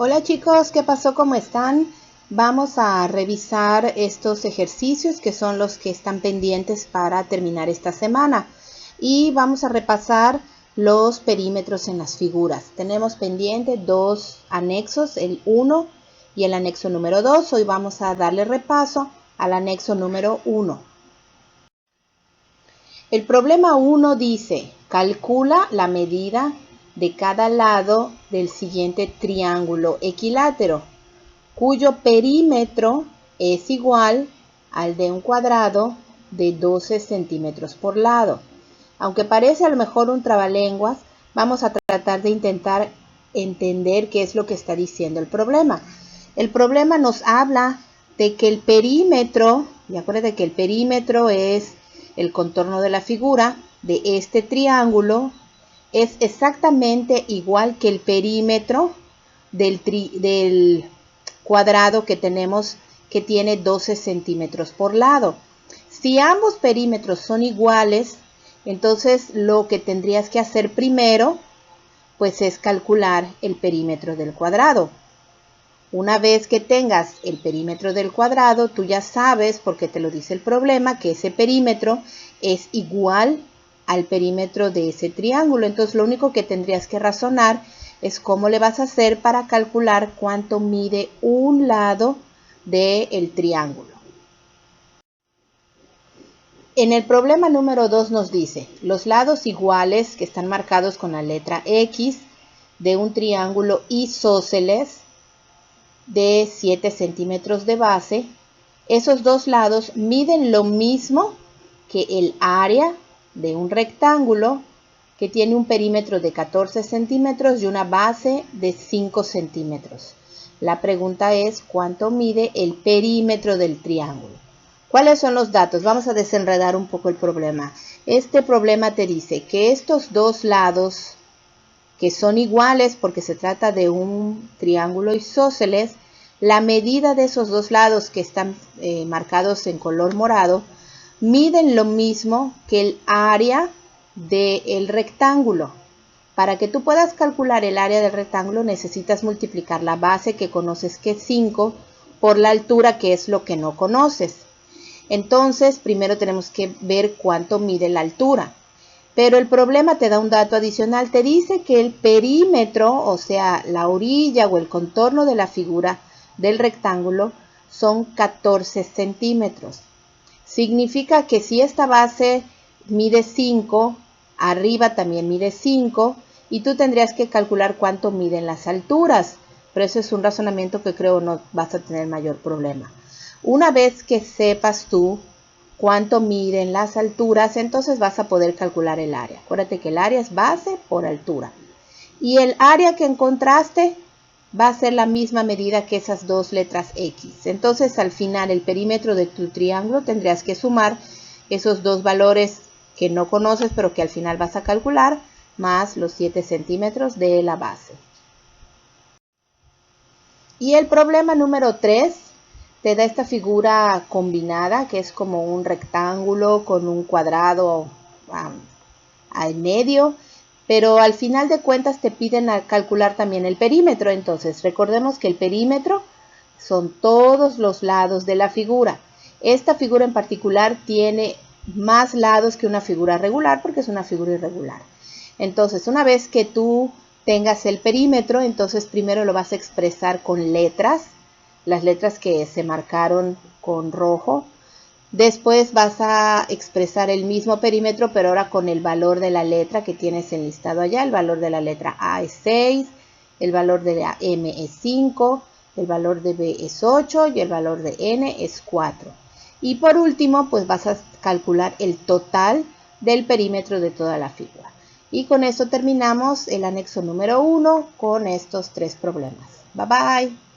Hola chicos, ¿qué pasó? ¿Cómo están? Vamos a revisar estos ejercicios que son los que están pendientes para terminar esta semana. Y vamos a repasar los perímetros en las figuras. Tenemos pendiente dos anexos, el 1 y el anexo número 2. Hoy vamos a darle repaso al anexo número 1. El problema 1 dice, calcula la medida de cada lado del siguiente triángulo equilátero, cuyo perímetro es igual al de un cuadrado de 12 centímetros por lado. Aunque parece a lo mejor un trabalenguas, vamos a tratar de intentar entender qué es lo que está diciendo el problema. El problema nos habla de que el perímetro, y acuérdate que el perímetro es el contorno de la figura de este triángulo, es exactamente igual que el perímetro del cuadrado que tenemos, que tiene 12 centímetros por lado. Si ambos perímetros son iguales, entonces lo que tendrías que hacer primero pues es calcular el perímetro del cuadrado. Una vez que tengas el perímetro del cuadrado, tú ya sabes, porque te lo dice el problema, que ese perímetro es igual al perímetro de ese triángulo. Entonces lo único que tendrías que razonar es cómo le vas a hacer para calcular cuánto mide un lado del triángulo. En el problema número 2 nos dice, los lados iguales que están marcados con la letra X de un triángulo isósceles de 7 centímetros de base, esos dos lados miden lo mismo que el área de un rectángulo que tiene un perímetro de 14 centímetros y una base de 5 centímetros. La pregunta es, ¿cuánto mide el perímetro del triángulo? ¿Cuáles son los datos? Vamos a desenredar un poco el problema. Este problema te dice que estos dos lados, que son iguales porque se trata de un triángulo isósceles, la medida de esos dos lados que están marcados en color morado, miden lo mismo que el área del rectángulo. Para que tú puedas calcular el área del rectángulo necesitas multiplicar la base que conoces, que es 5, por la altura, que es lo que no conoces. Entonces, primero tenemos que ver cuánto mide la altura. Pero el problema te da un dato adicional. Te dice que el perímetro, o sea, la orilla o el contorno de la figura del rectángulo, son 14 centímetros. Significa que si esta base mide 5, arriba también mide 5, y tú tendrías que calcular cuánto miden las alturas. Pero eso es un razonamiento que creo no vas a tener mayor problema. Una vez que sepas tú cuánto miden las alturas, entonces vas a poder calcular el área. Acuérdate que el área es base por altura. Y el área que encontraste va a ser la misma medida que esas dos letras X. Entonces al final el perímetro de tu triángulo tendrías que sumar esos dos valores que no conoces pero que al final vas a calcular, más los 7 centímetros de la base. Y el problema número 3 te da esta figura combinada, que es como un rectángulo con un cuadrado al medio, pero al final de cuentas te piden a calcular también el perímetro. Entonces recordemos que el perímetro son todos los lados de la figura. Esta figura en particular tiene más lados que una figura regular porque es una figura irregular. Entonces, una vez que tú tengas el perímetro, entonces primero lo vas a expresar con letras, las letras que se marcaron con rojo. Después vas a expresar el mismo perímetro, pero ahora con el valor de la letra que tienes enlistado allá. El valor de la letra A es 6, el valor de la M es 5, el valor de B es 8 y el valor de N es 4. Y por último, pues vas a calcular el total del perímetro de toda la figura. Y con eso terminamos el anexo número 1 con estos tres problemas. Bye bye.